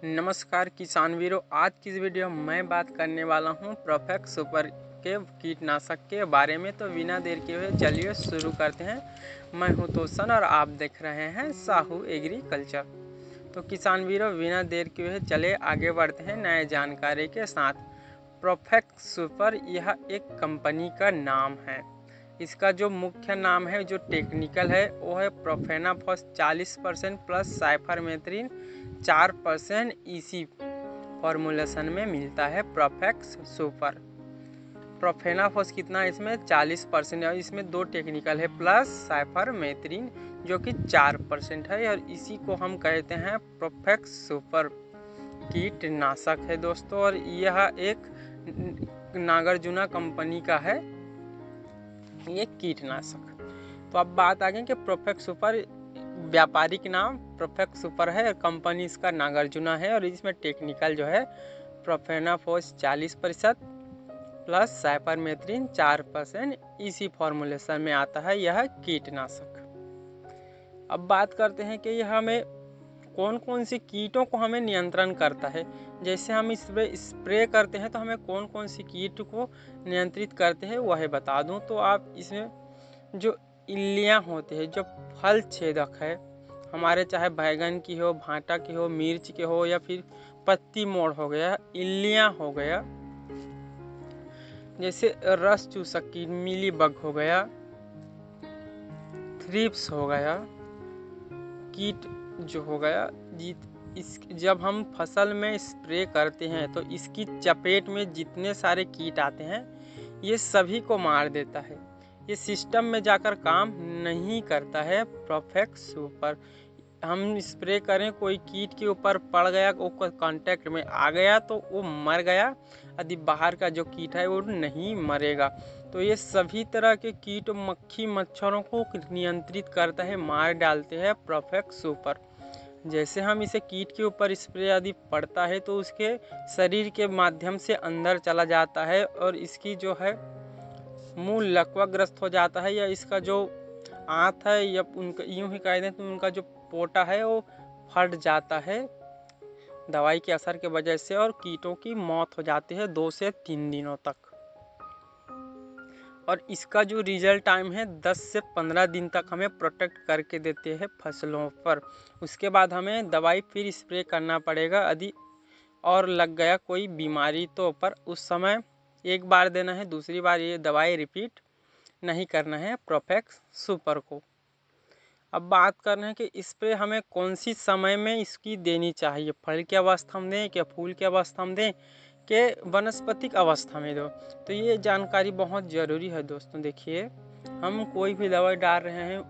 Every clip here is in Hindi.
नमस्कार किसान वीरों, आज की इस वीडियो में मैं बात करने वाला हूं प्रोफेक्ट सुपर के कीटनाशक के बारे में। तो बिना देर के हुए चलिए शुरू करते हैं। मैं हूं तोसन और आप देख रहे हैं साहू एग्रीकल्चर। तो किसान वीरों, बिना देर के हुए चले आगे बढ़ते हैं नए जानकारी के साथ। प्रोफेक्ट सुपर यह एक कंपनी का नाम है। इसका जो मुख्य नाम है, जो टेक्निकल है, वो है प्रोफेनाफॉस 40% प्लस साइफरमेथ्रिन 4% इसी फॉर्मूलेशन में मिलता है प्रोफेक्ट सुपर। प्रोफेनाफॉस कितना है इसमें 40% है, इसमें दो टेक्निकल है प्लस साइफरमेथ्रिन जो कि 4% है, और इसी को हम कहते हैं प्रोफेक्ट सुपर कीटनाशक है दोस्तों। और यह एक नागार्जुना कंपनी का है ये कीटनाशक। तो अब बात आ गई कि प्रोफेक्ट सुपर व्यापारिक नाम प्रोफेक्ट सुपर है और कंपनी इसका नागार्जुना है, और इसमें टेक्निकल जो है प्रोफेनाफॉस 40% प्लस साइपरमेथ्रिन 4% इसी फॉर्मूलेशन में आता है यह कीटनाशक। अब बात करते हैं कि यह हमें कौन कौन सी कीटों को हमें नियंत्रण करता है। जैसे हम स्प्रे करते हैं तो हमें कौन कौन सी कीट को नियंत्रित करते हैं वह बता दूं। तो आप इसमें जो इल्लियाँ होते हैं, जो फल छेदक है, हमारे चाहे बैगन की हो, भांटा की हो, मिर्च के हो, या फिर पत्ती मोड़ हो गया, इल्लियाँ हो गया, जैसे रस चूसक की मिली बग हो गया, थ्रिप्स हो गया, कीट जो हो गया, जब हम फसल में स्प्रे करते हैं तो इसकी चपेट में जितने सारे कीट आते हैं ये सभी को मार देता है। ये सिस्टम में जाकर काम नहीं करता है प्रोफेक्ट सुपर। हम स्प्रे करें, कोई कीट के ऊपर पड़ गया, वो कांटेक्ट में आ गया तो वो मर गया, यदि बाहर का जो कीट है वो नहीं मरेगा। तो ये सभी तरह के कीट, मक्खी, मच्छरों को नियंत्रित करता है, मार डालते हैं प्रोफेक्ट सुपर। जैसे हम इसे कीट के ऊपर स्प्रे यदि पड़ता है तो उसके शरीर के माध्यम से अंदर चला जाता है और इसकी जो है मुंह लकवाग्रस्त हो जाता है, या इसका जो आंत है, या उनका यूं ही कह दें तो उनका जो पोटा है वो फट जाता है दवाई के असर के वजह से, और कीटों की मौत हो जाती है 2 से 3 दिनों तक। और इसका जो रिजल्ट टाइम है 10 से 15 दिन तक हमें प्रोटेक्ट करके देते हैं फसलों पर। उसके बाद हमें दवाई फिर स्प्रे करना पड़ेगा यदि और लग गया कोई बीमारी तो, पर उस समय एक बार देना है, दूसरी बार ये दवाई रिपीट नहीं करना है प्रोफेक्ट सुपर को। अब बात कर रहे हैं कि स्प्रे हमें कौन सी समय में इसकी देनी चाहिए, फल की अवस्था में दें, क्या फूल की अवस्था में दें, के वनस्पतिक अवस्था में दो। तो ये जानकारी बहुत ज़रूरी है दोस्तों। देखिए, हम कोई भी दवाई डाल रहे हैं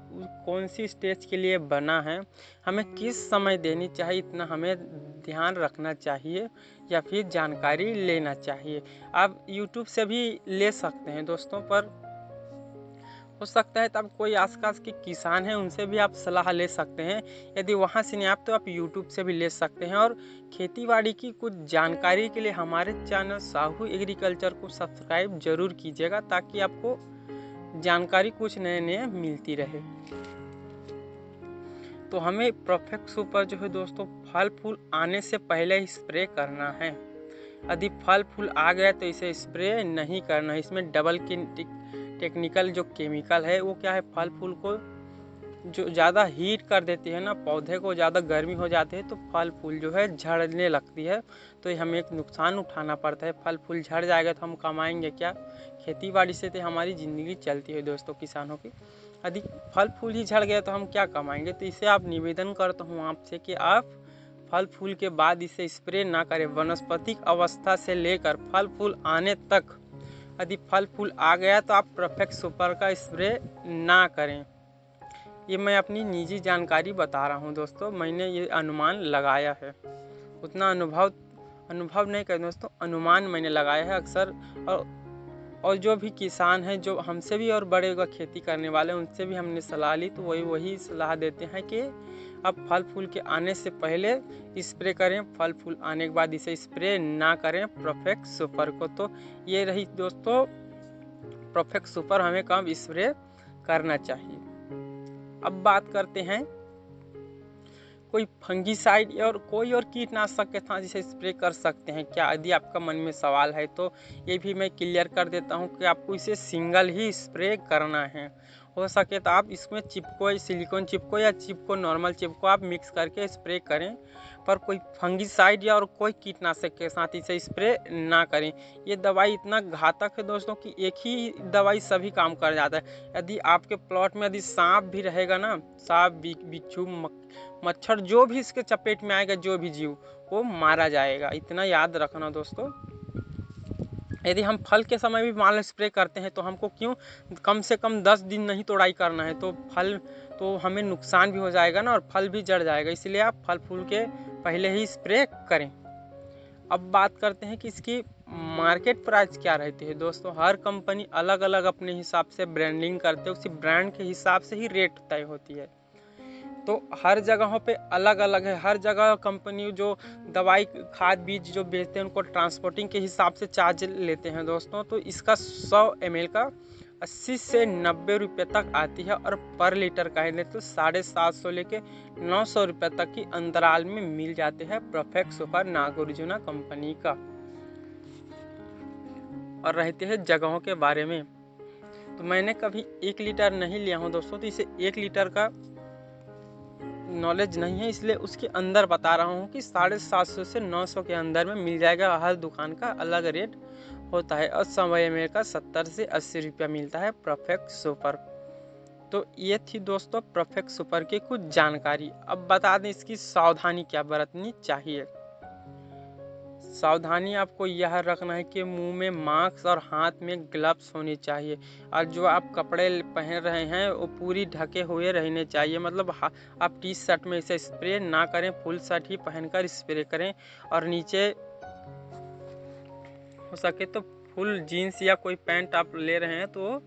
कौन सी स्टेज के लिए बना है, हमें किस समय देनी चाहिए, इतना हमें ध्यान रखना चाहिए या फिर जानकारी लेना चाहिए। आप यूट्यूब से भी ले सकते हैं दोस्तों, पर हो सकता है तब कोई आसपास के किसान हैं उनसे भी आप सलाह ले सकते हैं। यदि वहाँ से नहीं आप तो आप यूट्यूब से भी ले सकते हैं। और खेतीबाड़ी की कुछ जानकारी के लिए हमारे चैनल साहू एग्रीकल्चर को सब्सक्राइब जरूर कीजिएगा, ताकि आपको जानकारी कुछ नए नए मिलती रहे। तो हमें प्रोफेक्ट सुपर जो है दोस्तों फल फूल आने से पहले ही स्प्रे करना है। यदि फल फूल आ गया तो इसे स्प्रे नहीं करना है। इसमें डबल टेक्निकल जो केमिकल है वो क्या है, फल फूल को जो ज़्यादा हीट कर देती है ना, पौधे को ज़्यादा गर्मी हो जाती है तो फल फूल जो है झड़ने लगती है। तो हमें एक नुकसान उठाना पड़ता है। फल फूल झड़ जाएगा तो हम कमाएंगे क्या। खेती बाड़ी से तो हमारी ज़िंदगी चलती है दोस्तों किसानों की। यदि फल फूल ही झड़ गया तो हम क्या कमाएंगे। तो इसे आप निवेदन करता हूँ आपसे कि आप फल फूल के बाद इसे स्प्रे ना करें। वनस्पतिक अवस्था से लेकर फल फूल आने तक यदि फल फूल आ गया तो आप प्रोफेक्ट सुपर का स्प्रे ना करें। ये मैं अपनी निजी जानकारी बता रहा हूँ दोस्तों, मैंने ये अनुमान लगाया है, उतना अनुभव नहीं कर दोस्तों, अनुमान मैंने लगाया है अक्सर। और जो भी किसान हैं जो हमसे भी और बड़े खेती करने वाले हैं उनसे भी हमने सलाह ली, तो वही सलाह देते हैं कि अब फल फूल के आने से पहले स्प्रे करें, फल फूल आने के बाद इसे स्प्रे ना करें प्रोफेक्ट सुपर को। तो ये रही दोस्तों प्रोफेक्ट सुपर हमें कब स्प्रे करना चाहिए। अब बात करते हैं कोई फंगीसाइड और कोई और कीटनाशक के साथ इसे स्प्रे कर सकते हैं क्या? यदि आपका मन में सवाल है तो ये भी मैं क्लियर कर देता हूँ कि आपको इसे सिंगल ही स्प्रे करना है। हो सके तो आप इसमें चिपको, सिलिकॉन चिपको या चिपको नॉर्मल चिपको आप मिक्स करके स्प्रे करें, पर कोई फंगीसाइड या और कोई कीटनाशक के साथ इसे स्प्रे ना करें। ये दवाई इतना घातक है दोस्तों कि एक ही दवाई सभी काम कर जाता है। यदि आपके प्लॉट में यदि सांप भी रहेगा ना, सांप, बिच्छू, मच्छर, जो भी इसके चपेट में आएगा, जो भी जीव, वो मारा जाएगा। इतना याद रखना दोस्तों। यदि हम फल के समय भी मान लो स्प्रे करते हैं तो हमको क्यों कम से कम 10 दिन नहीं तोड़ाई करना है, तो फल तो हमें नुकसान भी हो जाएगा ना और फल भी जड़ जाएगा। इसलिए आप फल फूल के पहले ही स्प्रे करें। अब बात करते हैं कि इसकी मार्केट प्राइस क्या रहती है दोस्तों। हर कंपनी अलग अलग अपने हिसाब से ब्रांडिंग करते हैं, उसी ब्रांड के हिसाब से ही रेट तय होती है। तो हर जगहों पे अलग अलग है। हर जगह कंपनी जो दवाई खाद बीज जो बेचते हैं उनको ट्रांसपोर्टिंग के हिसाब से चार्ज लेते हैं दोस्तों। तो इसका 100 ml का 80 से 90 रुपये तक आती है और पर लीटर का है तो 750 लेके 900 रुपये तक की अंतराल में मिल जाते हैं परफेक्ट सुपर नागार्जुन कंपनी का। और रहते हैं जगहों के बारे में, तो मैंने कभी 1 लीटर नहीं लिया हूँ दोस्तों, तो इसे 1 लीटर का नॉलेज नहीं है, इसलिए उसके अंदर बता रहा हूँ कि 750 से 900 के अंदर में मिल जाएगा। हर दुकान का अलग रेट होता है और समय में का 70 से 80 रुपया मिलता है परफेक्ट सुपर। तो ये थी दोस्तों परफेक्ट सुपर की कुछ जानकारी। अब बता दें इसकी सावधानी क्या बरतनी चाहिए। सावधानी आपको यह रखना है कि मुंह में मास्क और हाथ में ग्लव्स होने चाहिए और जो आप कपड़े पहन रहे हैं वो पूरी ढके हुए रहने चाहिए। मतलब आप टी शर्ट में इसे स्प्रे ना करें, फुल शर्ट ही पहनकर स्प्रे करें और नीचे हो सके तो फुल जीन्स या कोई पैंट आप ले रहे हैं तो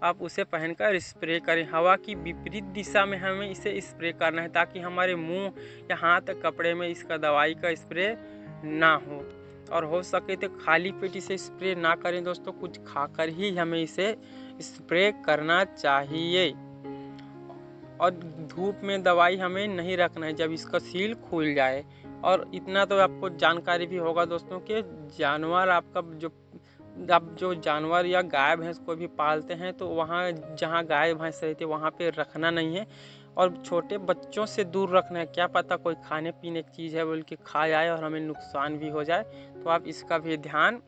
आप उसे पहनकर स्प्रे करें। हवा की विपरीत दिशा में हमें इसे स्प्रे करना है ताकि हमारे मुंह या हाथ कपड़े में इसका दवाई का स्प्रे ना हो। और हो सके तो खाली पेट इसे स्प्रे ना करें दोस्तों, कुछ खाकर ही हमें इसे स्प्रे करना चाहिए। और धूप में दवाई हमें नहीं रखना है जब इसका सील खुल जाए। और इतना तो आपको जानकारी भी होगा दोस्तों कि जानवर आपका जो जानवर या गाय भैंस को भी पालते हैं तो वहाँ जहाँ गाय भैंस रहती है वहाँ पे रखना नहीं है और छोटे बच्चों से दूर रखना है। क्या पता कोई खाने पीने की चीज़ है बोल के खा जाए और हमें नुकसान भी हो जाए, तो आप इसका भी ध्यान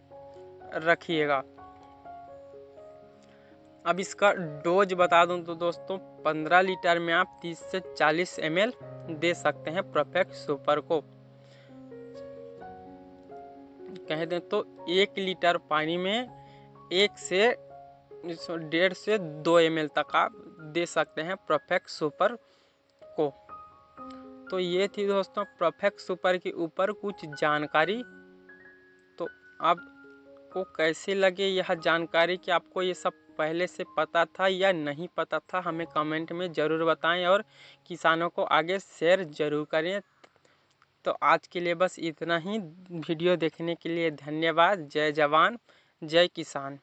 रखिएगा। अब इसका डोज बता दूं तो दोस्तों 15 लीटर में आप 30 से 40 ml दे सकते हैं परफेक्ट सुपर को। कह दें तो 1 लीटर पानी में 1 से 1.5 से 2 ml तक आप दे सकते हैं परफेक्ट सुपर को। तो ये थी दोस्तों परफेक्ट सुपर के ऊपर कुछ जानकारी। तो आपको कैसे लगे यह जानकारी कि आपको ये सब पहले से पता था या नहीं पता था, हमें कमेंट में ज़रूर बताएं और किसानों को आगे शेयर ज़रूर करें। तो आज के लिए बस इतना ही। वीडियो देखने के लिए धन्यवाद। जय जवान जय किसान।